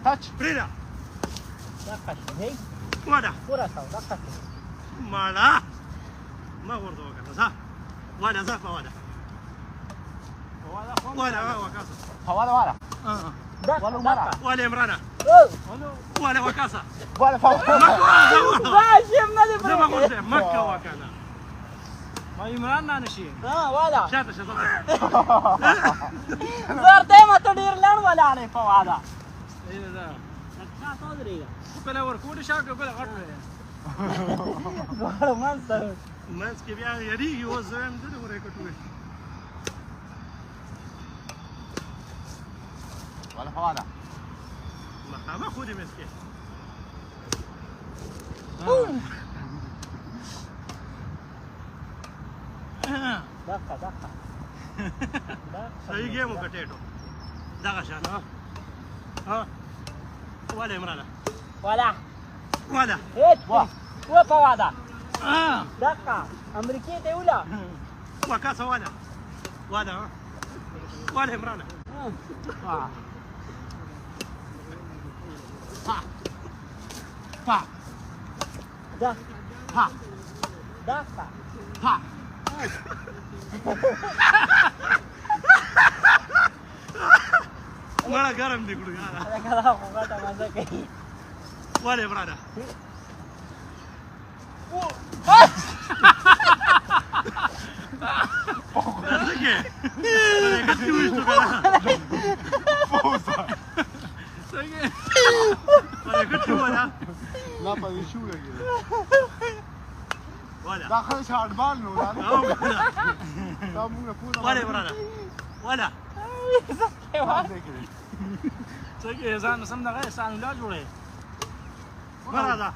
تاچ پرېږده دقه شي هی واده ورسوه دقه شي ماړه ما غورځوه که نه ځه واده ځه په واده واده وکاسه حواله واله دقه ولا مرة. دقه واله عمرانه واله وکاسه واله فوق ماشي مالي زه ما غورځم مه کوه که نه ما عمران نه نشي ها واده شاته شه ځه زرته مته ډیر لړ ولاړې په واده ايه ده شاته ودرېږه کله ورکوټ شاک کله غټ وې دواړه منځ ته منځ کې بیا یریږي اوس زه یم دلې ورې کټوې ولا فواده مخامخ ودې مسکې دقه دقه صحیح ګیم وکړه ټیټو دغه شان ها واله عمرانه ولا واله هیڅ و په واده ها دقه امریکې ته ولا وکاسه واله واله ها واله عمرانه فا ده فا دقه فا مړه ګرم دي کړو یاره کله خو ګټه مزه کوي واله عمرانه څنګه کټي وښتو کنه څنګه کټي ولا لا په شو لګي ولا داخل شاړ بال نو دا موږ پورا واله عمرانه ولا څنګه ځان سم دغه سان لا جوړه برادا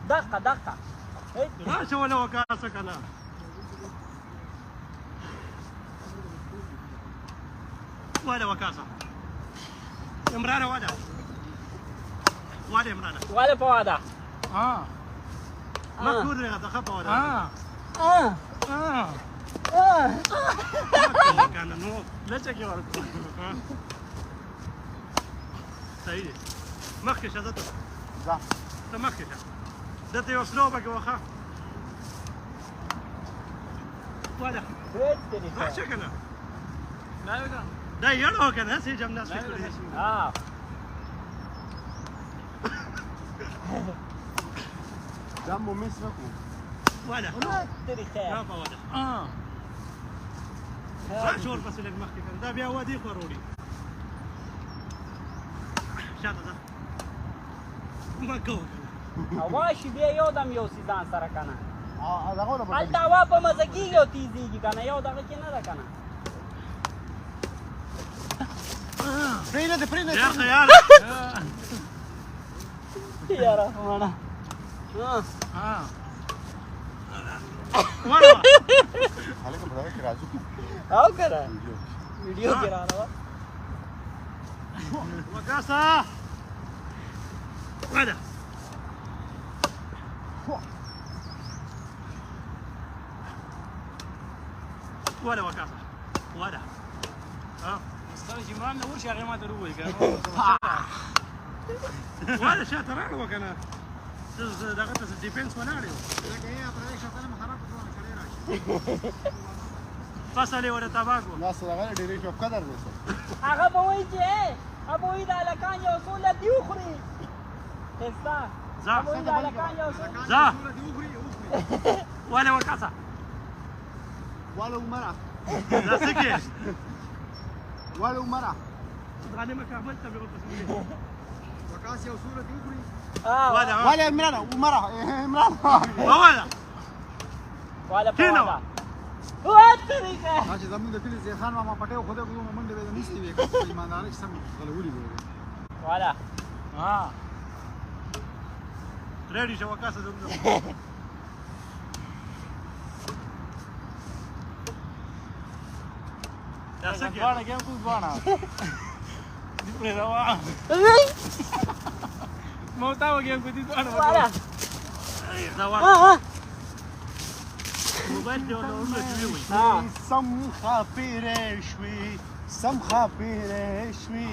دقه دقه راشه ولا وکاسه کنه واله وکاسه عمرانه واله واله عمرانه ولا په واده اه ما كوري هذا خطا ولا اه اه اه كان نو لا تشكي وركو سعيد مخكش هذا ځه ته مخکې شه دلته یو سلو پکې وښه واده هیڅ دې نه راشه که نه لا يقدر دا یړو که نه هسې جمناستیک لا کړی يقدر ها دا مو مس نکو واده طریقه را په واده اه راشه ورپسې لږ مخکې کړه دا بیا وادي خوا وروړي شاته ځه مه کوه که نه هوا شي بیا یو دم یو سیزان سره کنه دغه ولا هلته هوا په مزه کېږي او تیزېږي کنه یو دغه کې نه ده کنه پرېږده ډېر خیال یاره مانا اه واړه هلکه په دغه کې راځو او کنه ویډیو کې را روان وکاسه واده ولا وكاسه ولا ها استنى جمران نور شي غير ما تروي كان ولا شاطر وكان دغه ته ډیفنس ولاړ یو فصلې ولا تباکو ناس دغه ډېرې شوف قدر دی هغه به وایي چې هغه به وایي د هلکان یو څو لدي وخوري ښایسته ځه هغه به وایي د هلکان یو څو ځه ولا وکاسه ولا عمره دا څه کې ولا عمره غالي عملت بغلطة وکاس یو صورت وګوري ولا ولا عمران عمره عمران ولا ولا په کینو. واده وه طریقه چې زمونږ د کلي زیخان ماما پټیو خدای کوم منډه به نشتی وي ایمانداري چې سم غلوري وي ولا اه ريدي شو وكاسه زمزم يا سكر وانا كم كنت وانا دي روا مو تاو كم كنت وانا ولا زوار موبايل دي ولا والله شوي ها سم خاپیره شوي سم خاپیره شوي